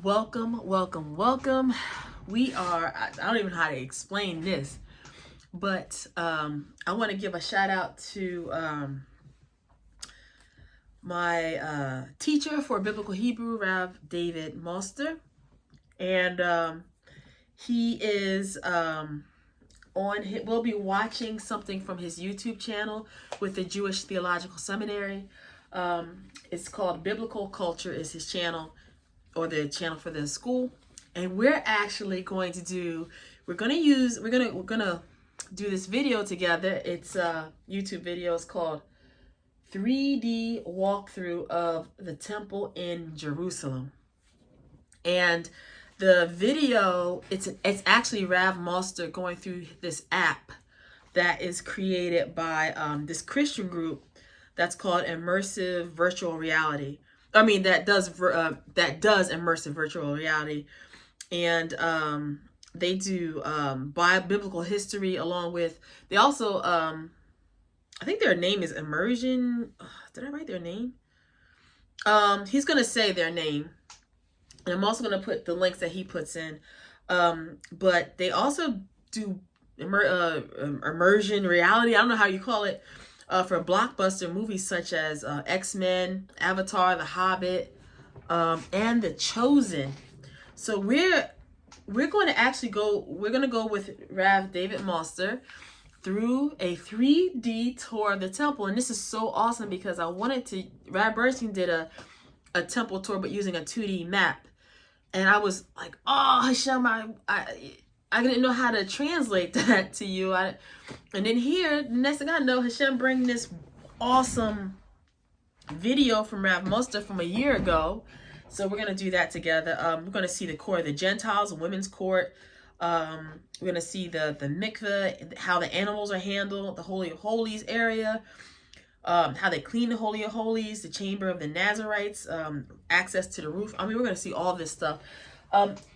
Welcome, welcome, welcome. We are, I don't even know how to explain this, but I want to give a shout out to my teacher for Biblical Hebrew, Rav Moster. And he is we'll be watching something from his YouTube channel with the Jewish Theological Seminary. It's called BiblicalCulture is his channel, or the channel for the school. And we're actually going to do, we're gonna do this video together. It's a YouTube video. It's called 3D walkthrough of the temple in Jerusalem. And the video, it's actually Rav Moster going through this app that is created by this Christian group that's called Immersive Virtual Reality. That does immersive virtual reality, and they do biblical history along with. They also, I think their name is Immersion. Did I write their name? He's gonna say their name, and I'm also gonna put the links that he puts in. But they also do immersion reality. I don't know how you call it. For blockbuster movies such as X-Men, Avatar, The Hobbit, and The Chosen. So we're going to actually go with Rav Moster through a 3D tour of the temple. And this is so awesome because Rav Bernstein did a temple tour but using a 2D map. And I was like, oh, Hashem, I didn't know how to translate that to you. And then here, the next thing I know, Hashem bring this awesome video from Rav Moster from a year ago. So we're going to do that together. We're going to see the court of the Gentiles, women's court. We're going to see the mikveh, how the animals are handled, the Holy of Holies area, how they clean the Holy of Holies, the chamber of the Nazarites, access to the roof. We're going to see all this stuff.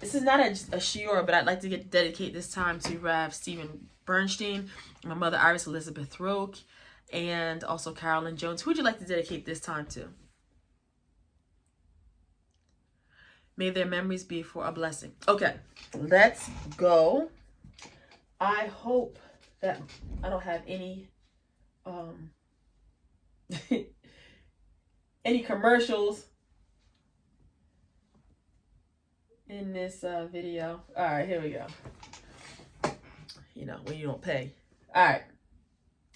This is not a shiur, but I'd like to dedicate this time to Rav Stephen Bernstein, my mother Iris Elizabeth Roque, and also Carolyn Jones. Who would you like to dedicate this time to? May their memories be for a blessing. Okay, let's go. I hope that I don't have any any commercials in this video. All right, here we go. When you don't pay. All right,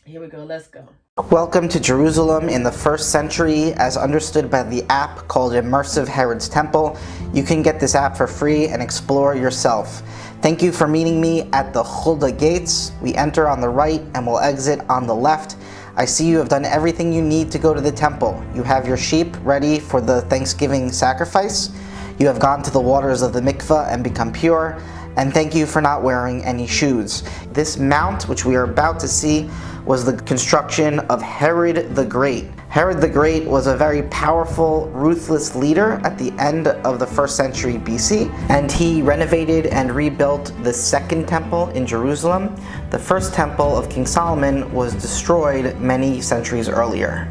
here we go. Let's go. Welcome to Jerusalem in the first century as understood by the app called Immersive Herod's Temple. You can get this app for free and explore yourself. Thank you for meeting me at the Hulda gates. We enter on the right and we'll exit on the left. I see you have done everything you need to go to the temple. You have your sheep ready for the Thanksgiving sacrifice. You have gone to the waters of the mikveh and become pure, and thank you for not wearing any shoes. This mount, which we are about to see, was the construction of Herod the Great. Herod the Great was a very powerful, ruthless leader at the end of the 1st century BC, and he renovated and rebuilt the second temple in Jerusalem. The first temple of King Solomon was destroyed many centuries earlier.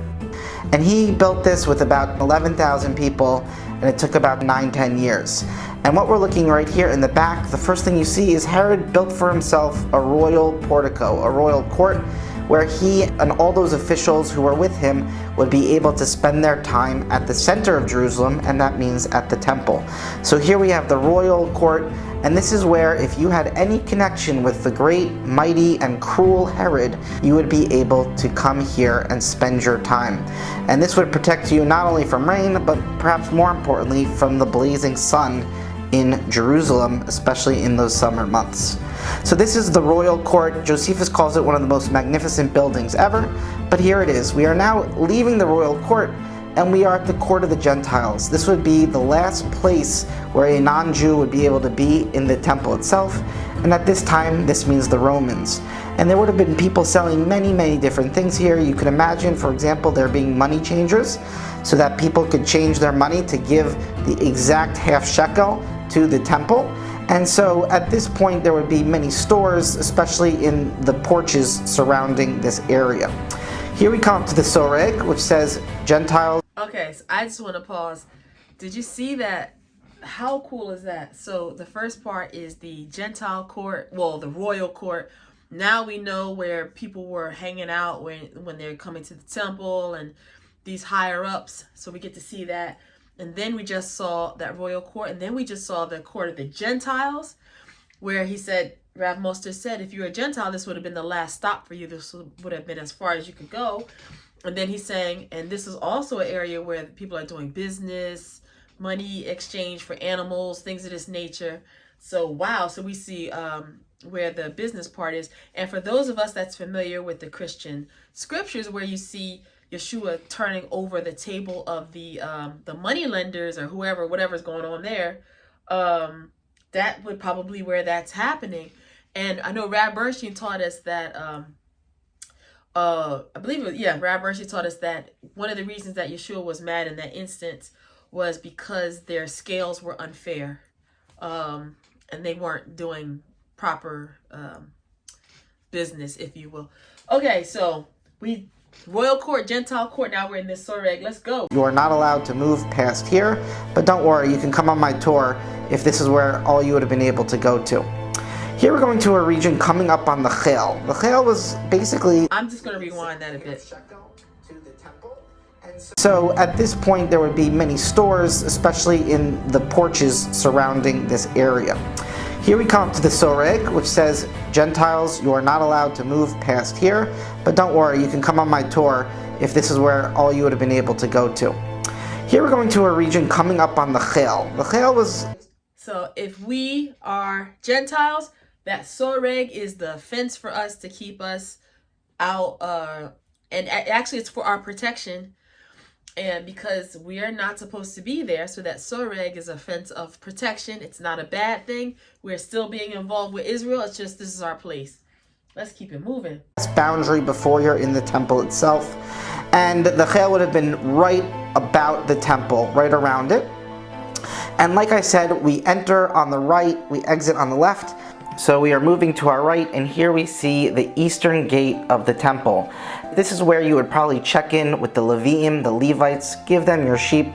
And he built this with about 11,000 people, and it took about 9-10 years. And what we're looking right here in the back, the first thing you see is Herod built for himself a royal portico, a royal court, where he and all those officials who were with him would be able to spend their time at the center of Jerusalem, and that means at the temple. So here we have the royal court, and this is where if you had any connection with the great, mighty, and cruel Herod, you would be able to come here and spend your time. And this would protect you not only from rain, but perhaps more importantly from the blazing sun in Jerusalem, especially in those summer months. So this is the royal court. Josephus calls it one of the most magnificent buildings ever, but here it is. We are now leaving the royal court, and we are at the court of the Gentiles. This would be the last place where a non-Jew would be able to be in the temple itself, and at this time, this means the Romans. And there would have been people selling many, many different things here. You can imagine, for example, there being money changers, so that people could change their money to give the exact half shekel to the temple. And so at this point there would be many stores, especially in the porches surrounding this area. Here we come to the Soreg, which says Gentiles. Okay, so I just want to pause. Did you see that how cool is that? So the first part is the Gentile court, well, the royal court. Now we know where people were hanging out when they're coming to the temple and these higher ups. So we get to see that. And then we just saw that royal court. And then we just saw the court of the Gentiles, where he said, Rav Moster said, if you're a Gentile, this would have been the last stop for you. This would have been as far as you could go. And then he's saying, and this is also an area where people are doing business, money exchange for animals, things of this nature. So, wow. So we see where the business part is. And for those of us that's familiar with the Christian scriptures, where you see Yeshua turning over the table of the money lenders or whoever, whatever's going on there, that would probably where that's happening. And I know Rab Bernstein taught us that, I believe it was, Rab Bernstein taught us that one of the reasons that Yeshua was mad in that instance was because their scales were unfair, and they weren't doing proper business, if you will. Okay, so royal court, Gentile court, now we're in this soreg. Let's go. You are not allowed to move past here, but don't worry, you can come on my tour if this is where all you would have been able to go to. Here we're going to a region coming up on the Chel. The Chel was basically... I'm just going to rewind that a bit. So at this point there would be many stores, especially in the porches surrounding this area. Here we come up to the soreg, which says, Gentiles, you are not allowed to move past here, but don't worry, you can come on my tour if this is where all you would have been able to go to. Here we're going to a region coming up on the Chel. The Chel was... So if we are Gentiles, that soreg is the fence for us to keep us out, and actually it's for our protection. And because we are not supposed to be there, so that soreg is a fence of protection. It's not a bad thing. We're still being involved with Israel. It's just this is our place. Let's keep it moving. Boundary before you're in the temple itself. And the Chel would have been right about the temple, right around it. And like I said, we enter on the right, we exit on the left. So we are moving to our right, and here we see the eastern gate of the temple. This is where you would probably check in with the Leviim, the Levites, give them your sheep,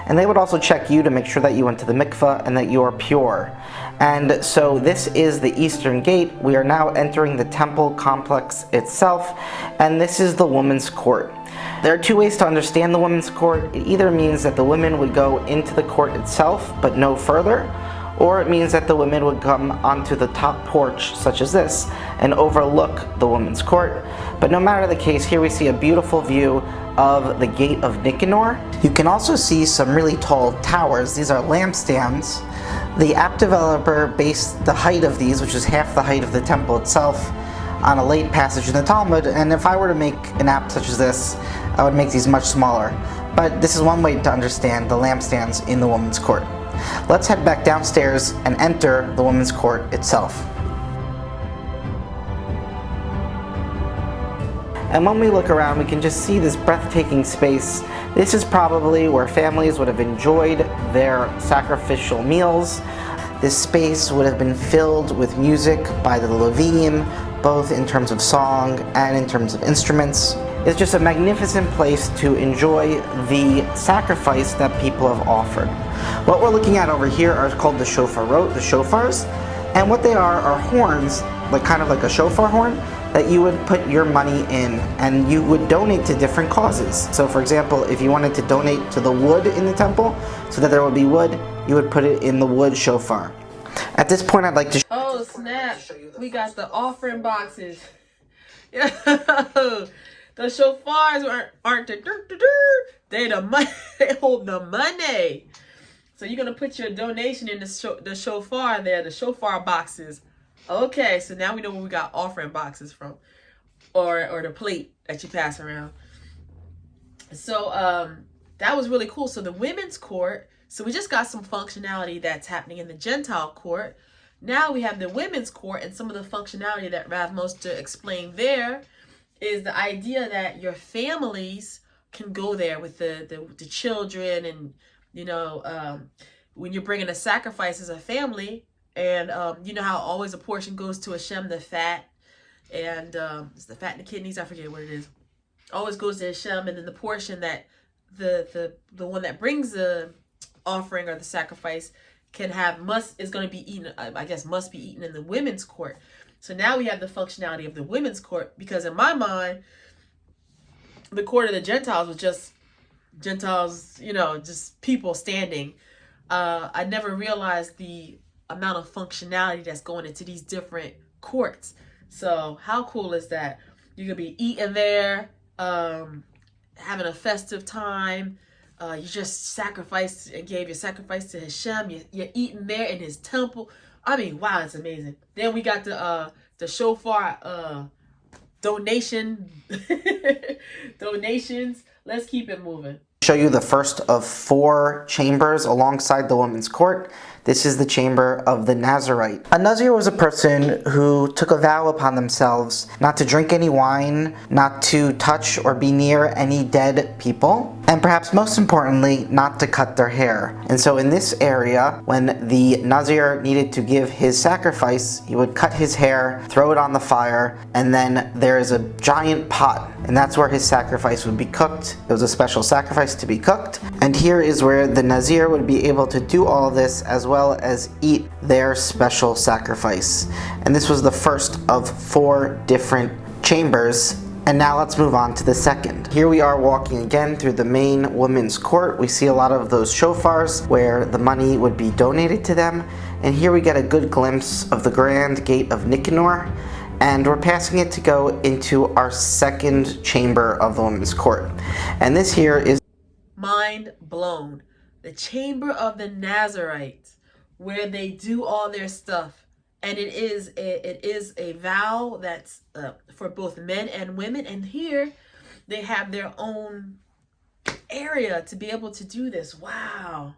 and they would also check you to make sure that you went to the mikveh and that you are pure. And so this is the eastern gate. We are now entering the temple complex itself, and this is the women's court. There are two ways to understand the women's court. It either means that the women would go into the court itself, but no further, or it means that the women would come onto the top porch, such as this, and overlook the women's court. But no matter the case, here we see a beautiful view of the Gate of Nicanor. You can also see some really tall towers. These are lampstands. The app developer based the height of these, which is half the height of the temple itself, on a late passage in the Talmud, and if I were to make an app such as this, I would make these much smaller. But this is one way to understand the lampstands in the women's court. Let's head back downstairs and enter the women's court itself. And when we look around, we can just see this breathtaking space. This is probably where families would have enjoyed their sacrificial meals. This space would have been filled with music by the Leviim, both in terms of song and in terms of instruments. It's just a magnificent place to enjoy the sacrifice that people have offered. What we're looking at over here are called the shofarot, the shofars, and what they are horns, kind of like a shofar horn, that you would put your money in, and you would donate to different causes. So for example, if you wanted to donate to the wood in the temple, so that there would be wood, you would put it in the wood shofar. At this point, I'd like to... Oh snap, we got the offering boxes. The shofars aren't the they the money. They hold the money. So you're gonna put your donation in the shofar there, the shofar boxes. Okay, so now we know where we got offering boxes from, or the plate that you pass around. So that was really cool. So the women's court. So we just got some functionality that's happening in the Gentile court. Now we have the women's court, and some of the functionality that Rav Moster explained there is the idea that your families can go there with the children, and when you're bringing a sacrifice as a family, and you know how always a portion goes to Hashem, the fat, and it's the fat and the kidneys, I forget what it is, always goes to Hashem, and then the portion that the one that brings the offering or the sacrifice is going to be eaten, I guess must be eaten in the women's court. So now we have the functionality of the women's court, because in my mind, the court of the Gentiles was just Gentiles, just people standing. I never realized the amount of functionality that's going into these different courts. So how cool is that? You could be eating there, having a festive time. You just sacrificed and gave your sacrifice to Hashem. You're eating there in his temple. I mean, wow, it's amazing. Then we got the shofar donations. Let's keep it moving. Show you the first of 4 chambers alongside the women's court. This is the chamber of the Nazarite. A Nazir was a person who took a vow upon themselves not to drink any wine, not to touch or be near any dead people, and perhaps most importantly, not to cut their hair. And so in this area, when the Nazir needed to give his sacrifice, he would cut his hair, throw it on the fire, and then there is a giant pot, and that's where his sacrifice would be cooked. It was a special sacrifice to be cooked. And here is where the Nazir would be able to do all of this as well as eat their special sacrifice. And this was the first of 4 different chambers. And now let's move on to the second. Here we are walking again through the main women's court. We see a lot of those shofars where the money would be donated to them. And here we get a good glimpse of the grand gate of Nicanor. And we're passing it to go into our second chamber of the women's court. And this here is mind blown. The chamber of the Nazarites, where they do all their stuff. And it is a vow that's for both men and women. And here they have their own area to be able to do this. Wow.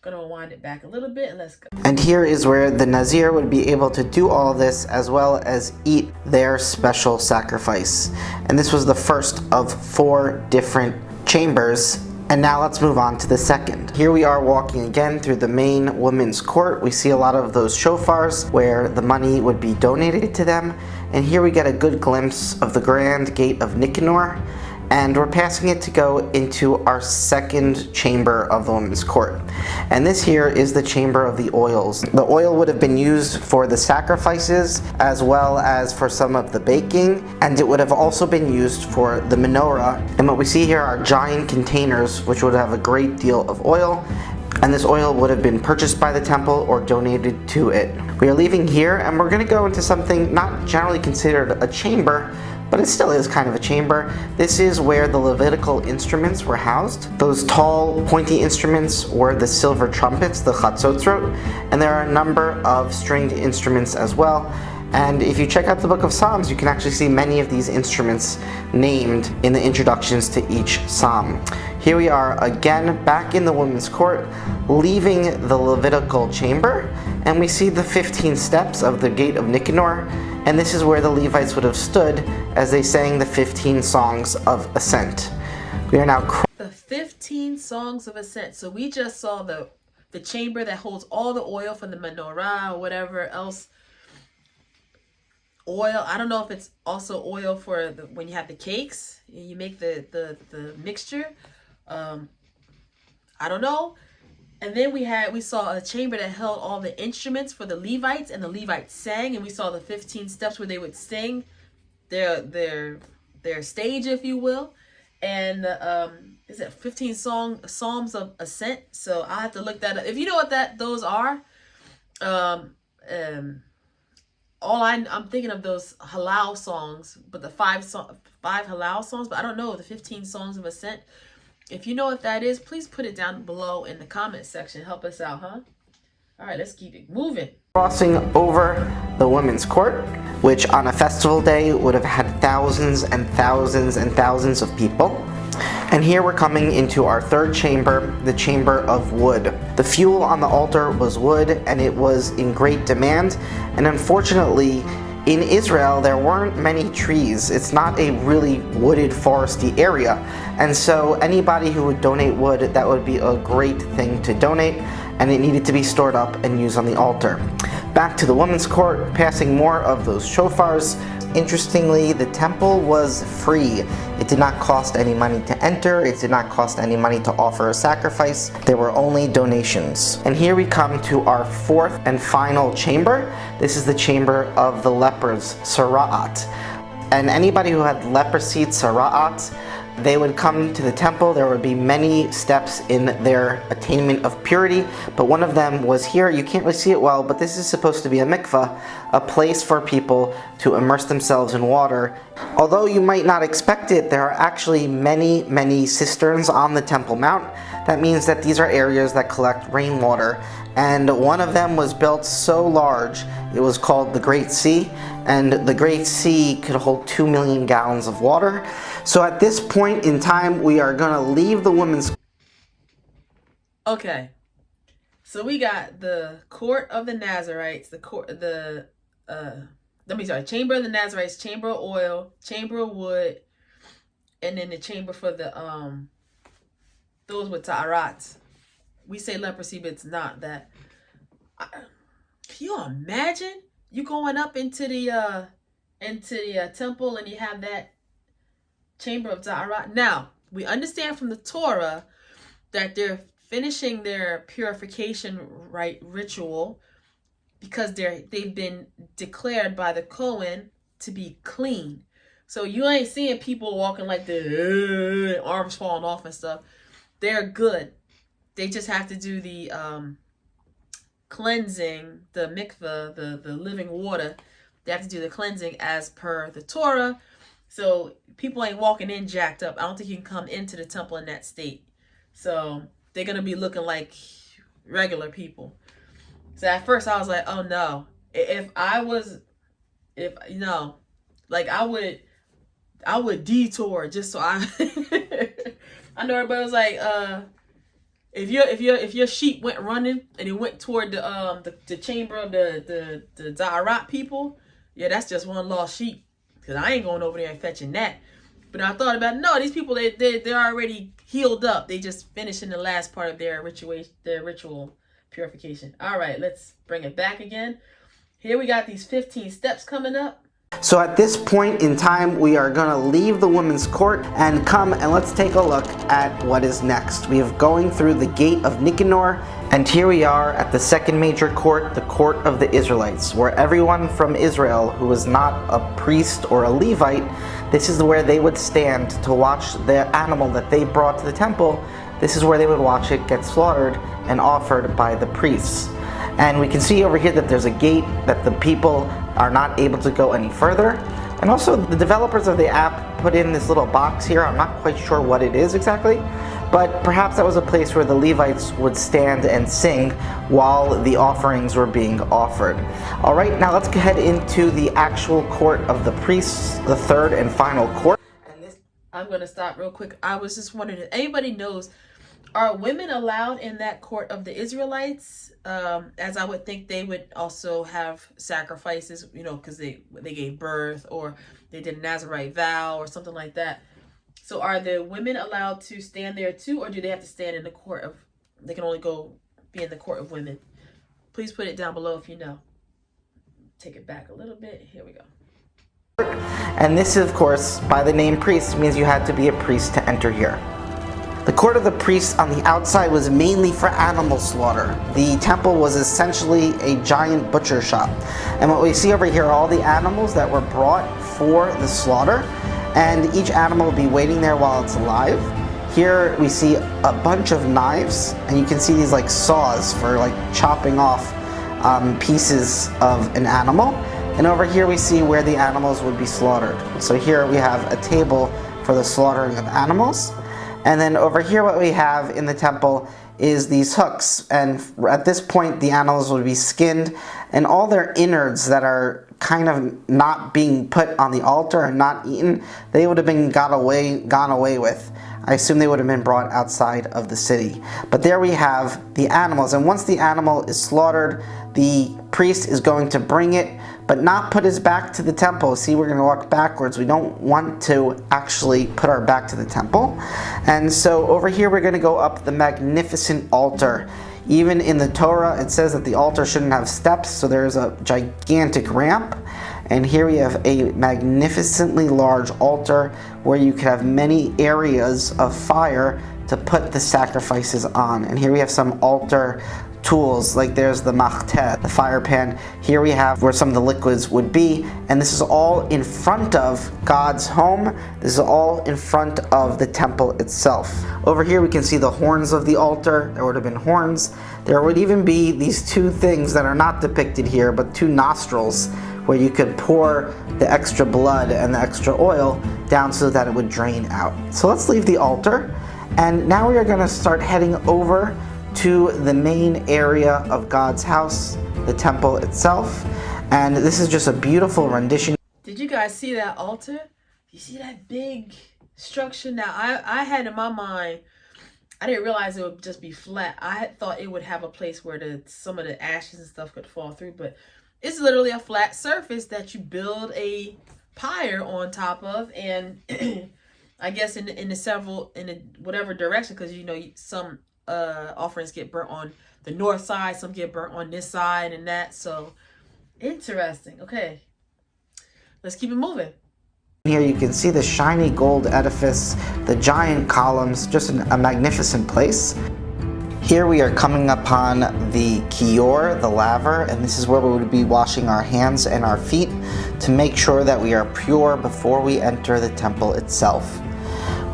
Gonna wind it back a little bit and let's go. And here is where the Nazir would be able to do all this as well as eat their special sacrifice. And this was the first of 4 different chambers. And now let's move on to the second. Here we are walking again through the main women's court. We see a lot of those shofars where the money would be donated to them. And here we get a good glimpse of the grand gate of Nicanor. And we're passing it to go into our second chamber of the women's court. And this here is the chamber of the oils. The oil would have been used for the sacrifices as well as for some of the baking, and it would have also been used for the menorah. And what we see here are giant containers which would have a great deal of oil, and this oil would have been purchased by the temple or donated to it. We are leaving here and we're going to go into something not generally considered a chamber, but it still is kind of a chamber. This is where the Levitical instruments were housed. Those tall, pointy instruments were the silver trumpets, the chatzotzrot, and there are a number of stringed instruments as well. And if you check out the book of Psalms, you can actually see many of these instruments named in the introductions to each psalm. Here we are again back in the women's court, leaving the Levitical chamber, and we see the 15 steps of the gate of Nicanor. And this is where the Levites would have stood as they sang the 15 songs of ascent. We are now the 15 songs of ascent. So we just saw the chamber that holds all the oil from the menorah or whatever else. Oil. I don't know if it's also oil for when you have the cakes. You make the mixture. I don't know. And then we saw a chamber that held all the instruments for the Levites, and the Levites sang, and we saw the 15 steps where they would sing their stage, if you will. And is it 15 psalms of ascent? So I'll have to look that up. If you know what those are, I'm thinking of those halal songs, but the five halal songs, but I don't know the 15 songs of ascent. If you know what that is, please put it down below in the comment section. Help us out, huh? All right, let's keep it moving. Crossing over the women's court, which on a festival day would have had thousands and thousands and thousands of people. And here we're coming into our third chamber, the chamber of wood. The fuel on the altar was wood, and it was in great demand. And unfortunately, in Israel, there weren't many trees. It's not a really wooded, foresty area. And so anybody who would donate wood, that would be a great thing to donate, and it needed to be stored up and used on the altar. back to the women's court, passing more of those shofars. Interestingly, the temple was free. It did not cost any money to enter. It did not cost any money to offer a sacrifice. There were only donations. And here we come to our fourth and final chamber. This is the chamber of the lepers, Sara'at. And anybody who had leprosy, Sara'at, they would come to the temple. There would be many steps in their attainment of purity, but one of them was here. You can't really see it well, but this is supposed to be a mikveh, a place for people to immerse themselves in water. Although you might not expect it, there are actually many cisterns on the Temple Mount. That means that these are areas that collect rainwater, and one of them was built so large, it was called the Great Sea, and the Great Sea could hold 2 million gallons of water. So at this point in time, we are going to leave the women's... Okay, so we got the court of the Nazarites, chamber of the Nazarites, chamber of oil, chamber of wood, and then the chamber for the those with ta'arat. We say leprosy, but it's not that. Can you imagine you going up into the temple and you have that chamber of ta'arat? Now, we understand from the Torah that they're finishing their purification ritual because they've been declared by the Kohen to be clean. So you ain't seeing people walking like the arms falling off and stuff. They're good. They just have to do the cleansing, the mikveh, the living water. They have to do the cleansing as per the Torah. So people ain't walking in jacked up. I don't think you can come into the temple in that state. So they're going to be looking like regular people. So at first I was like, oh no. I would detour just so I I know everybody was like, if your sheep went running and it went toward the chamber of the Zaharat people, yeah, that's just one lost sheep. Cause I ain't going over there and fetching that. But I thought about, no, these people they're already healed up. They just finishing the last part of their ritual purification. All right, let's bring it back again. Here we got these 15 steps coming up. So at this point in time, we are going to leave the women's court and come and let's take a look at what is next. We have going through the gate of Nicanor, and here we are at the second major court, the court of the Israelites, where everyone from Israel who was not a priest or a Levite, this is where they would stand to watch the animal that they brought to the temple. This is where they would watch it get slaughtered and offered by the priests. And we can see over here that there's a gate that the people are not able to go any further. And also the developers of the app put in this little box here. I'm not quite sure what it is exactly, but perhaps that was a place where the Levites would stand and sing while the offerings were being offered. All right, now let's head into the actual court of the priests, the third and final court. I'm going to stop real quick. I was just wondering if anybody knows, are women allowed in that court of the Israelites? As I would think they would also have sacrifices, because they gave birth or they did a Nazarite vow or something like that. So are the women allowed to stand there too, or do they have to stand in the court of, they can only be in the court of women? Please put it down below if you know. Take it back a little bit. Here we go. And this, of course, by the name priest, means you had to be a priest to enter here. The court of the priests on the outside was mainly for animal slaughter. The temple was essentially a giant butcher shop. And what we see over here are all the animals that were brought for the slaughter, and each animal will be waiting there while it's alive. Here we see a bunch of knives, and you can see these like saws for like chopping off pieces of an animal. And over here we see where the animals would be slaughtered. So here we have a table for the slaughtering of animals. And then over here what we have in the temple is these hooks. And at this point the animals would be skinned, and all their innards that are kind of not being put on the altar and not eaten, they would have been gone away with. I assume they would have been brought outside of the city. But there we have the animals, and once the animal is slaughtered, the priest is going to bring it, but not put his back to the temple. See, we're going to walk backwards. We don't want to actually put our back to the temple. And so over here we're going to go up the magnificent altar. Even in the Torah, it says that the altar shouldn't have steps, so there's a gigantic ramp. And here we have a magnificently large altar where you could have many areas of fire to put the sacrifices on. And here we have some altar tools, like there's the machteh, the fire pan. Here we have where some of the liquids would be, and this is all in front of God's home. This is all in front of the temple itself. Over here we can see the horns of the altar. There would have been horns. There would even be these two things that are not depicted here, but two nostrils, where you could pour the extra blood and the extra oil down so that it would drain out. So let's leave the altar, and now we are going to start heading over to the main area of God's house, the temple itself. And this is just a beautiful rendition. Did you guys see that altar? You see that big structure? Now, I had in my mind, I didn't realize it would just be flat. I had thought it would have a place where some of the ashes and stuff could fall through, but it's literally a flat surface that you build a pyre on top of, and I guess in whatever direction, because some offerings get burnt on the north side, some get burnt on this side and that. So interesting. Okay, let's keep it moving. Here you can see the shiny gold edifice, the giant columns, just a magnificent place. Here we are coming upon the kior, the laver, and this is where we would be washing our hands and our feet to make sure that we are pure before we enter the temple itself.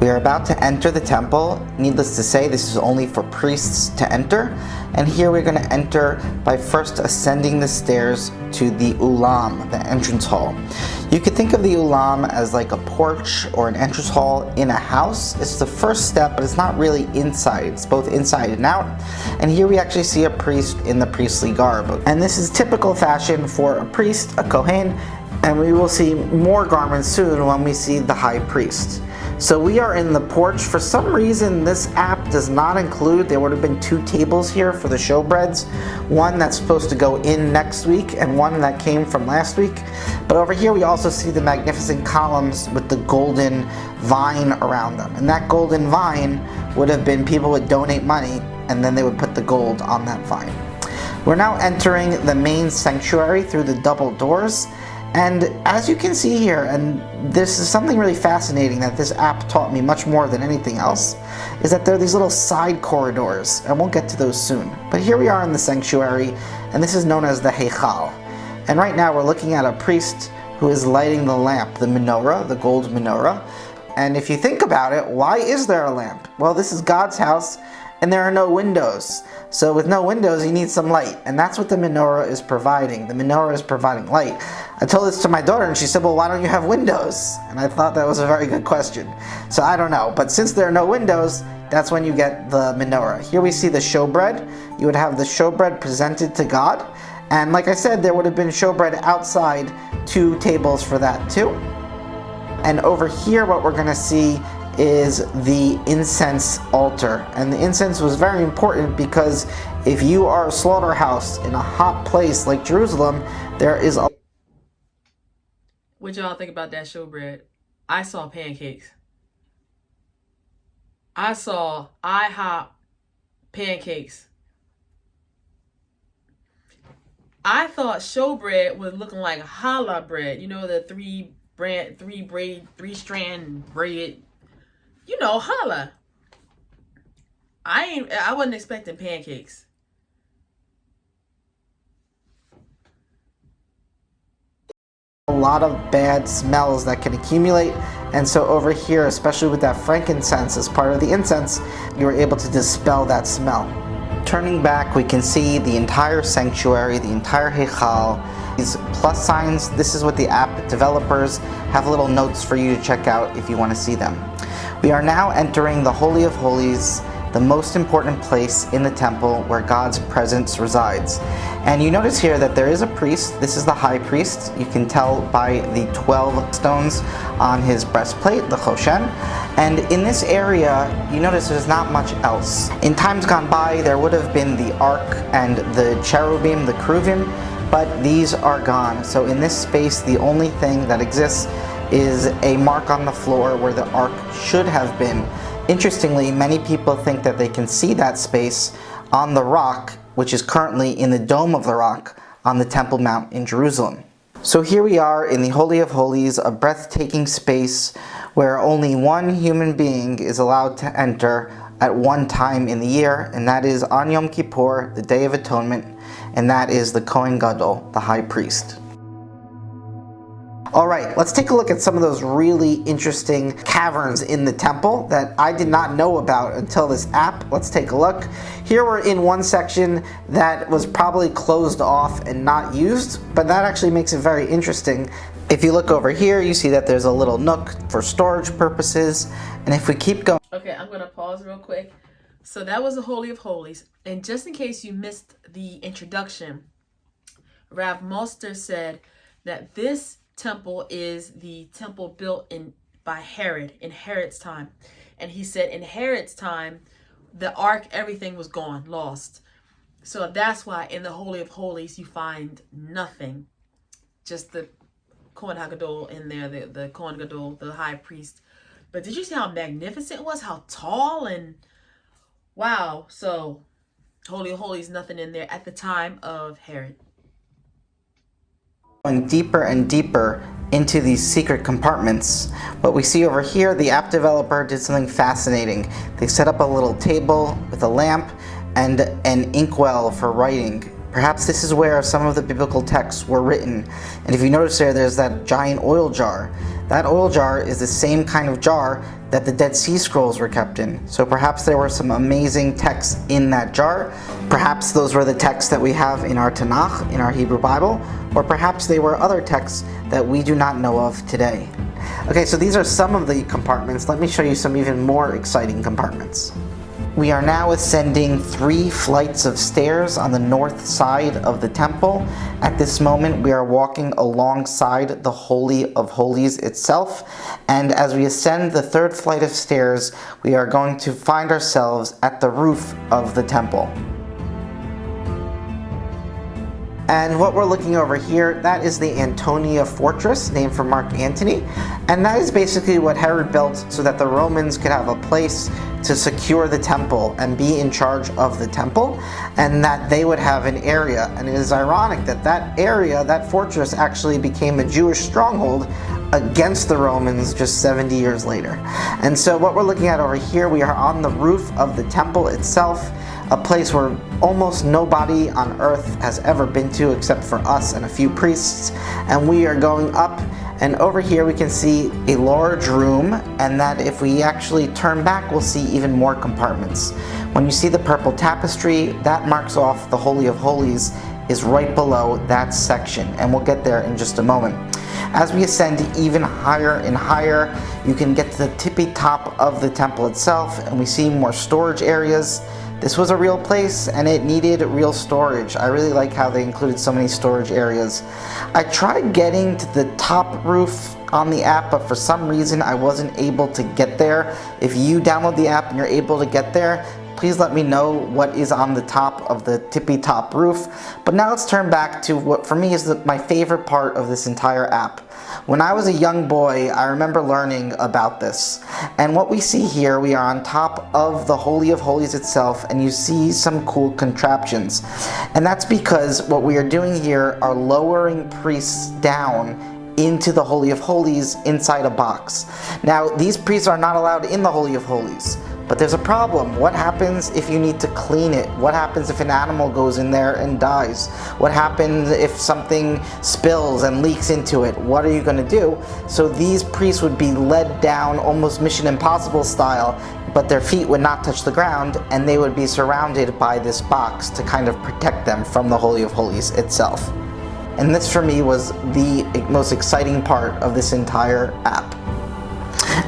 We are about to enter the temple. Needless to say, this is only for priests to enter. And here we're going to enter by first ascending the stairs to the ulam, the entrance hall. You could think of the ulam as like a porch or an entrance hall in a house. It's the first step, but it's not really inside. It's both inside and out. And here we actually see a priest in the priestly garb. And this is typical fashion for a priest, a kohen, and we will see more garments soon when we see the high priest. So we are in the porch. For some reason, this app does not include, there would have been two tables here for the showbreads. One that's supposed to go in next week and one that came from last week. But over here we also see the magnificent columns with the golden vine around them. And that golden vine would have been people would donate money and then they would put the gold on that vine. We're now entering the main sanctuary through the double doors. And as you can see here, and this is something really fascinating that this app taught me much more than anything else, is that there are these little side corridors, and we'll get to those soon. But here we are in the sanctuary, and this is known as the heichal. And right now we're looking at a priest who is lighting the lamp, the menorah, the gold menorah. And if you think about it, why is there a lamp? Well, this is God's house, and there are no windows. So with no windows, you need some light, and that's what the menorah is providing. The menorah is providing light. I told this to my daughter, and she said, well, why don't you have windows? And I thought that was a very good question. So I don't know, but since there are no windows, that's when you get the menorah. Here we see the showbread. You would have the showbread presented to God, and like I said, there would have been showbread outside, two tables for that too. And over here, what we're going to see is the incense altar. And the incense was very important because if you are a slaughterhouse in a hot place like Jerusalem, there is a... What y'all think about that showbread? I saw pancakes. I saw IHOP pancakes. I thought showbread was looking like challah bread. You know, the three strand braid. You know, challah. I wasn't expecting pancakes. A lot of bad smells that can accumulate, and so over here, especially with that frankincense as part of the incense, you were able to dispel that smell. Turning back, we can see the entire sanctuary, the entire heichal. These plus signs, this is what the app developers have little notes for you to check out if you want to see them. We are now entering the Holy of Holies, the most important place in the temple where God's presence resides. And you notice here that there is a priest. This is the high priest. You can tell by the 12 stones on his breastplate, the choshen. And in this area, you notice there's not much else. In times gone by, there would have been the ark and the cherubim, the keruvim, but these are gone. So in this space, the only thing that exists is a mark on the floor where the ark should have been. Interestingly, many people think that they can see that space on the rock, which is currently in the Dome of the Rock on the Temple Mount in Jerusalem. So here we are in the Holy of Holies, a breathtaking space where only one human being is allowed to enter at one time in the year, and that is on Yom Kippur, the Day of Atonement, and that is the Kohen Gadol, the High Priest. Alright, let's take a look at some of those really interesting caverns in the temple that I did not know about until this app. Let's take a look. Here we're in one section that was probably closed off and not used, but that actually makes it very interesting. If you look over here, you see that there's a little nook for storage purposes, and if we keep going... Okay, I'm going to pause real quick. So that was the Holy of Holies, and just in case you missed the introduction, Rav Moster said that this temple is the temple built by Herod in Herod's time, and he said in Herod's time the ark, everything was gone, lost. So that's why in the Holy of Holies you find nothing, just the Kohen HaGadol in there, the Kohen Gadol, the high priest. But did you see how magnificent it was, how tall, and wow. So Holy of Holies, nothing in there at the time of Herod. Going deeper and deeper into these secret compartments, what we see over here, the app developer did something fascinating. They set up a little table with a lamp and an inkwell for writing. Perhaps this is where some of the biblical texts were written. And if you notice there's that giant oil jar. That oil jar is the same kind of jar that the Dead Sea Scrolls were kept in. So perhaps there were some amazing texts in that jar. Perhaps those were the texts that we have in our Tanakh, in our Hebrew Bible, or perhaps they were other texts that we do not know of today. Okay, so these are some of the compartments. Let me show you some even more exciting compartments. We are now ascending 3 flights of stairs on the north side of the temple. At this moment, we are walking alongside the Holy of Holies itself. And as we ascend the 3rd flight of stairs, we are going to find ourselves at the roof of the temple. And what we're looking over here, that is the Antonia Fortress, named for Mark Antony. And that is basically what Herod built so that the Romans could have a place to secure the temple and be in charge of the temple, and that they would have an area. And it is ironic that that area, that fortress, actually became a Jewish stronghold against the Romans just 70 years later. And so what we're looking at over here, we are on the roof of the temple itself, a place where almost nobody on earth has ever been to except for us and a few priests. And we are going up, and over here we can see a large room, and that if we actually turn back, we'll see even more compartments. When you see the purple tapestry, that marks off the Holy of Holies is right below that section, and we'll get there in just a moment. As we ascend even higher and higher, you can get to the tippy top of the temple itself, and we see more storage areas. This was a real place and it needed real storage. I really like how they included so many storage areas. I tried getting to the top roof on the app, but for some reason I wasn't able to get there. If you download the app and you're able to get there, please let me know what is on the top of the tippy top roof. But now let's turn back to what for me is my favorite part of this entire app. When I was a young boy, I remember learning about this. And what we see here, we are on top of the Holy of Holies itself, and you see some cool contraptions. And that's because what we are doing here are lowering priests down into the Holy of Holies inside a box. Now, these priests are not allowed in the Holy of Holies. But there's a problem. What happens if you need to clean it? What happens if an animal goes in there and dies? What happens if something spills and leaks into it? What are you going to do? So these priests would be led down almost Mission Impossible style, but their feet would not touch the ground, and they would be surrounded by this box to kind of protect them from the Holy of Holies itself. And this for me was the most exciting part of this entire app.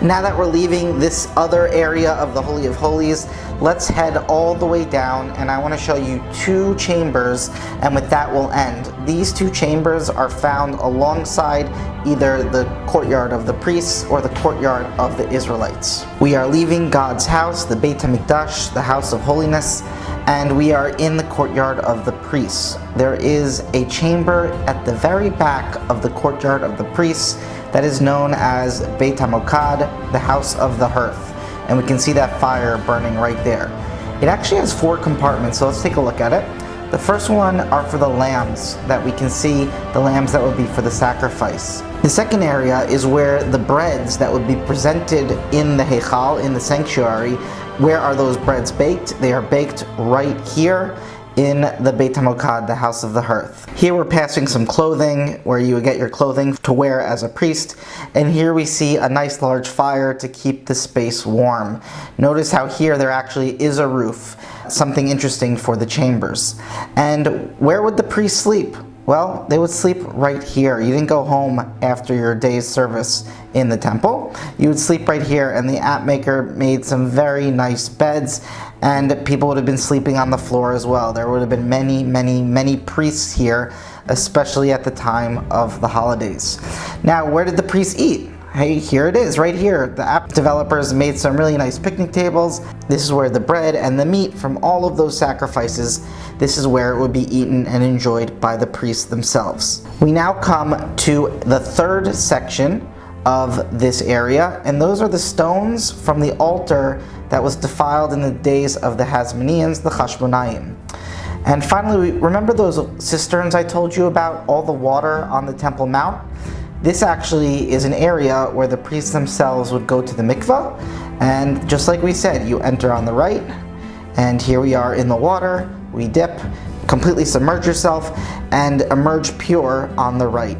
Now that we're leaving this other area of the Holy of Holies, let's head all the way down, and I want to show you 2 chambers, and with that we'll end. These 2 chambers are found alongside either the courtyard of the priests or the courtyard of the Israelites. We are leaving God's house, the Beit HaMikdash, the house of holiness, and we are in the courtyard of the priests. There is a chamber at the very back of the courtyard of the priests that is known as Beit HaMokad, the house of the hearth. And we can see that fire burning right there. It actually has 4 compartments, so let's take a look at it. The first one are for the lambs that we can see, the lambs that would be for the sacrifice. The second area is where the breads that would be presented in the Heichal, in the sanctuary. Where are those breads baked? They are baked right here in the Beit HaMokad, the house of the hearth. Here we're passing some clothing, where you would get your clothing to wear as a priest. And here we see a nice large fire to keep the space warm. Notice how here there actually is a roof, something interesting for the chambers. And where would the priest sleep? Well, they would sleep right here. You didn't go home after your day's service in the temple. You would sleep right here, and the app maker made some very nice beds, and people would have been sleeping on the floor as well. There would have been many, many, many priests here, especially at the time of the holidays. Now, where did the priests eat? Hey, here it is, right here. The app developers made some really nice picnic tables. This is where the bread and the meat from all of those sacrifices, this is where it would be eaten and enjoyed by the priests themselves. We now come to the third section of this area, and those are the stones from the altar that was defiled in the days of the Hasmoneans, the Chashmonaim. And finally, remember those cisterns I told you about, all the water on the Temple Mount? This actually is an area where the priests themselves would go to the mikvah, and just like we said, you enter on the right, and here we are in the water, we dip, completely submerge yourself, and emerge pure on the right.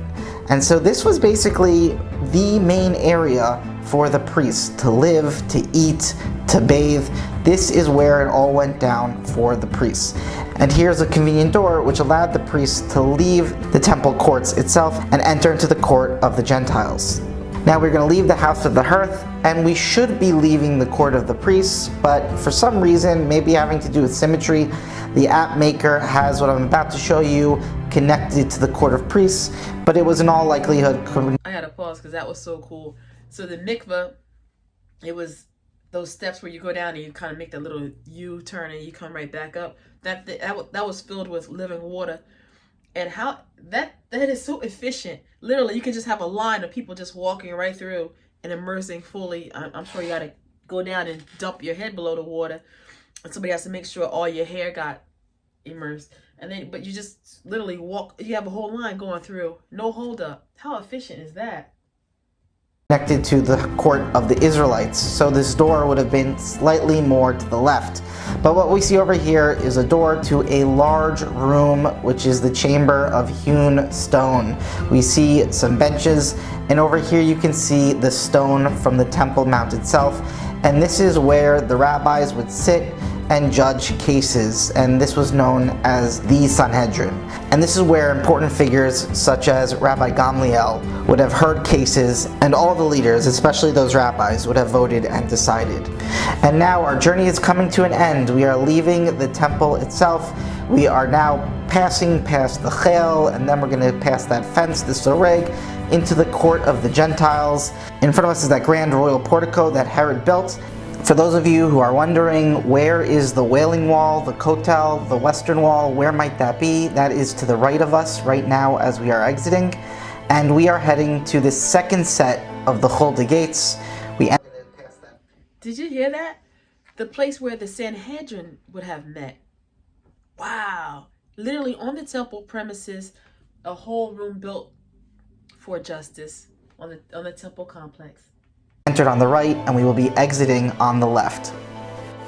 And so this was basically the main area for the priests to live, to eat, to bathe. This is where it all went down for the priests. And here's a convenient door which allowed the priests to leave the temple courts itself and enter into the court of the Gentiles. Now we're going to leave the house of the hearth, and we should be leaving the court of the priests, but for some reason, maybe having to do with symmetry, the app maker has what I'm about to show you connected to the court of priests, but it was in all likelihood... I had to pause because that was so cool. So the mikveh, it was those steps where you go down and you kind of make that little U-turn and you come right back up. That was filled with living water. And how that is so efficient. Literally, you can just have a line of people just walking right through and immersing fully. I'm sure you got to go down and dump your head below the water, and somebody has to make sure all your hair got immersed. But you just literally walk. You have a whole line going through, no hold up. How efficient is that? Connected to the court of the Israelites, so this door would have been slightly more to the left. But what we see over here is a door to a large room, which is the chamber of hewn stone. We see some benches, and over here you can see the stone from the Temple Mount itself, and this is where the rabbis would sit and judge cases, and this was known as the Sanhedrin. And this is where important figures such as Rabbi Gamliel would have heard cases, and all the leaders, especially those rabbis, would have voted and decided. And now our journey is coming to an end. We are leaving the temple itself. We are now passing past the Chel, and then we're going to pass that fence, the Soreg, into the court of the Gentiles. In front of us is that grand royal portico that Herod built. For those of you who are wondering, where is the Wailing Wall, the Kotel, the Western Wall, where might that be? That is to the right of us right now as we are exiting. And we are heading to the second set of the Chulda gates. Did you hear that? The place where the Sanhedrin would have met. Wow. Literally on the temple premises, a whole room built for justice on the temple complex. Entered on the right, and we will be exiting on the left.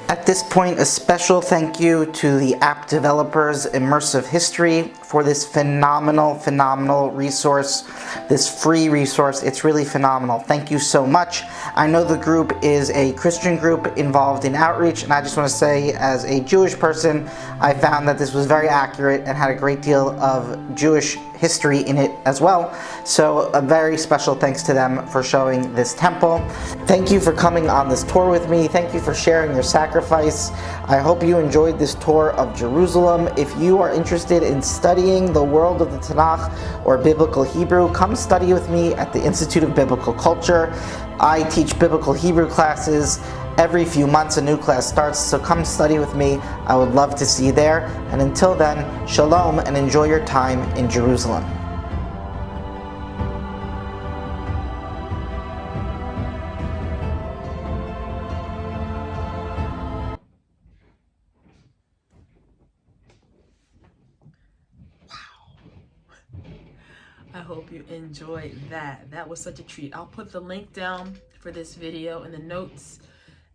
At this point, a special thank you to the app developers, Immersive History, for this phenomenal resource, this free resource. It's really phenomenal. Thank you so much. I know the group is a Christian group involved in outreach, and I just want to say, as a Jewish person, I found that this was very accurate and had a great deal of Jewish history in it as well. So a very special thanks to them for showing this temple. Thank you for coming on this tour with me. Thank you for sharing your sacrifice. I hope you enjoyed this tour of Jerusalem. If you are interested in studying the world of the Tanakh or Biblical Hebrew, come study with me at the Institute of Biblical Culture. I teach Biblical Hebrew classes. Every few months a new class starts, so come study with me. I would love to see you there. And until then, shalom and enjoy your time in Jerusalem. I hope you enjoyed that. That was such a treat. I'll put the link down for this video in the notes,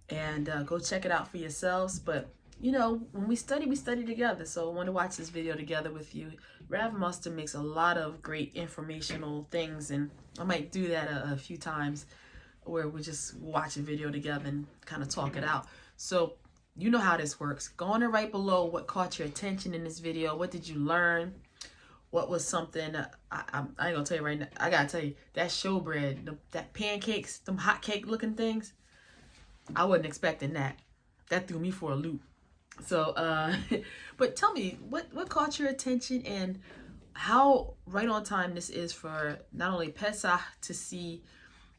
and go check it out for yourselves. But you know, when we study together. So I want to watch this video together with you. Rav Moster makes a lot of great informational things, and I might do that a few times where we just watch a video together and kind of talk it out. So you know how this works. Go on and write below what caught your attention in this video. What did you learn? What was something, I ain't gonna tell you right now, I gotta tell you, that showbread, that pancakes, them hot cake looking things, I wasn't expecting that. That threw me for a loop. So, but tell me, what caught your attention, and how right on time this is for not only Pesach to see,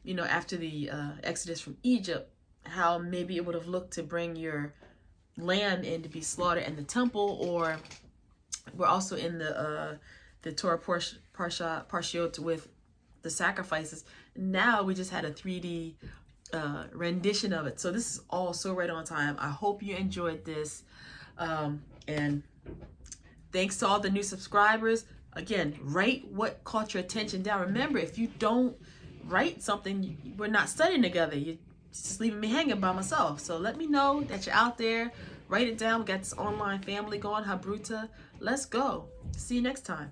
you know, after the Exodus from Egypt, how maybe it would have looked to bring your lamb in to be slaughtered in the temple, or we're also in the Torah Parshiot with the sacrifices. Now we just had a 3D rendition of it. So this is all so right on time. I hope you enjoyed this. And thanks to all the new subscribers. Again, write what caught your attention down. Remember, if you don't write something, we're not studying together. You're just leaving me hanging by myself. So let me know that you're out there. Write it down. We got this online family going, Habruta. Let's go. See you next time.